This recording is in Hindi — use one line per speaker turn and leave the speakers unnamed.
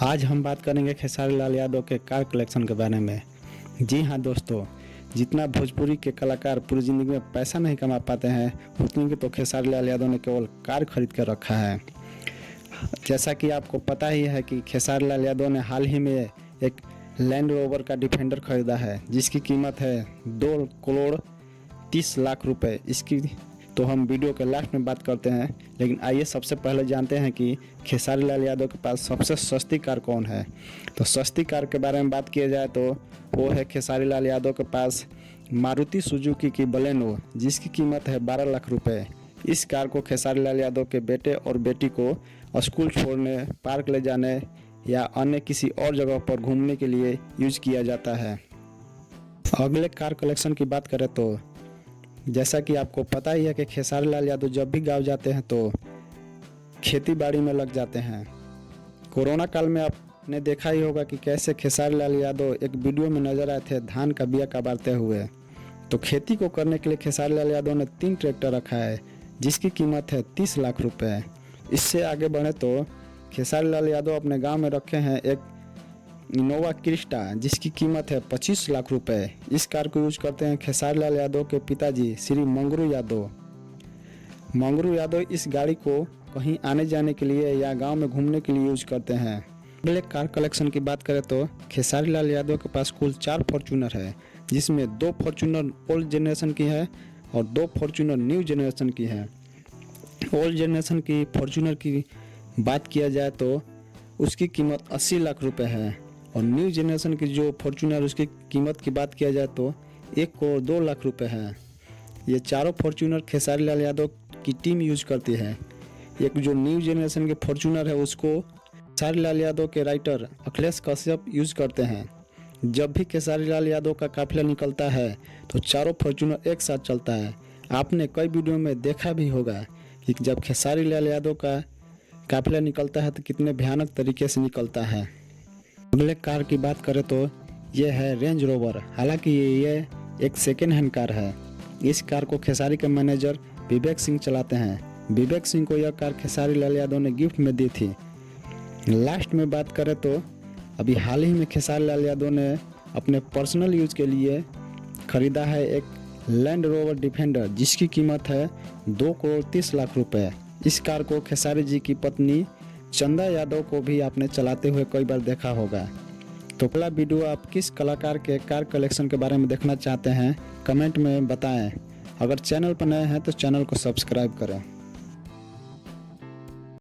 आज हम बात करेंगे खेसारी लाल यादव के कार कलेक्शन के बारे में। जी हाँ दोस्तों, जितना भोजपुरी के कलाकार पूरी ज़िंदगी में पैसा नहीं कमा पाते हैं, उतनी की तो खेसारी लाल यादव ने केवल कार खरीद कर रखा है। जैसा कि आपको पता ही है कि खेसारी लाल यादव ने हाल ही में एक लैंड रोवर का डिफेंडर खरीदा है, जिसकी कीमत है 2,30,00,000 रुपये। इसकी तो हम वीडियो के लास्ट में बात करते हैं, लेकिन आइए सबसे पहले जानते हैं कि खेसारी लाल यादव के पास सबसे सस्ती कार कौन है। तो सस्ती कार के बारे में बात किया जाए तो वो है खेसारी लाल यादव के पास मारुति सुजुकी की बलेनो, जिसकी कीमत है 12 लाख रुपये। इस कार को खेसारी लाल यादव के बेटे और बेटी को स्कूल छोड़ने, पार्क ले जाने या अन्य किसी और जगह पर घूमने के लिए यूज किया जाता है। अगले कार कलेक्शन की बात करें तो जैसा कि आपको पता ही है कि खेसारी लाल यादव जब भी गाँव जाते हैं तो खेती बाड़ी में लग जाते हैं। कोरोना काल में आपने देखा ही होगा कि कैसे खेसारी लाल यादव एक वीडियो में नजर आए थे धान का बिया कबाड़ते हुए। तो खेती को करने के लिए खेसारी लाल यादव ने 3 ट्रैक्टर रखा है, जिसकी कीमत है 30 लाख रुपये। इससे आगे बढ़े तो खेसारी लाल यादव अपने गाँव में रखे हैं एक इनोवा क्रिस्टा, जिसकी कीमत है 25 लाख रुपए। इस कार को यूज करते हैं खेसारी लाल यादव के पिताजी श्री मंगरू यादव। मंगरू यादव इस गाड़ी को कहीं आने जाने के लिए या गांव में घूमने के लिए यूज करते हैं। अगले कार कलेक्शन की बात करें तो खेसारी लाल यादव के पास कुल 4 फॉर्च्यूनर है, जिसमें 2 फॉर्च्यूनर ओल्ड जनरेशन की है और 2 फॉर्च्यूनर न्यू जनरेशन की है। ओल्ड जनरेशन की फॉर्च्यूनर की बात किया जाए तो उसकी कीमत 80 लाख रुपए है, और न्यू जनरेशन की जो फॉर्च्यूनर उसकी कीमत की बात किया जाए तो 1,02,00,000 रुपये है। ये चारों फॉर्च्यूनर खेसारी लाल यादव की टीम यूज करती है। एक जो न्यू जनरेशन के फॉर्च्यूनर है उसको खेसारी लाल यादव के राइटर अखिलेश कश्यप यूज करते हैं। जब भी खेसारी लाल यादव का काफिला निकलता है तो चारों फॉर्च्यूनर एक साथ चलता है। आपने कई वीडियो में देखा भी होगा कि जब खेसारी लाल यादव का काफिला निकलता है तो कितने भयानक तरीके से निकलता है। अगले कार की बात करें तो ये है रेंज रोवर। हालांकि ये एक सेकेंड हैंड कार है। इस कार को खेसारी के मैनेजर विवेक सिंह चलाते हैं। विवेक सिंह को यह कार खेसारी लाल यादव ने गिफ्ट में दी थी। लास्ट में बात करें तो अभी हाल ही में खेसारी लाल यादव ने अपने पर्सनल यूज के लिए खरीदा है एक लैंड रोवर डिफेंडर, जिसकी कीमत है 2,30,00,000 रुपये। इस कार को खेसारी जी की पत्नी चंदा यादव को भी आपने चलाते हुए कई बार देखा होगा। तो अगला वीडियो आप किस कलाकार के कार कलेक्शन के बारे में देखना चाहते हैं, कमेंट में बताएं। अगर चैनल पर नए हैं तो चैनल को सब्सक्राइब करें।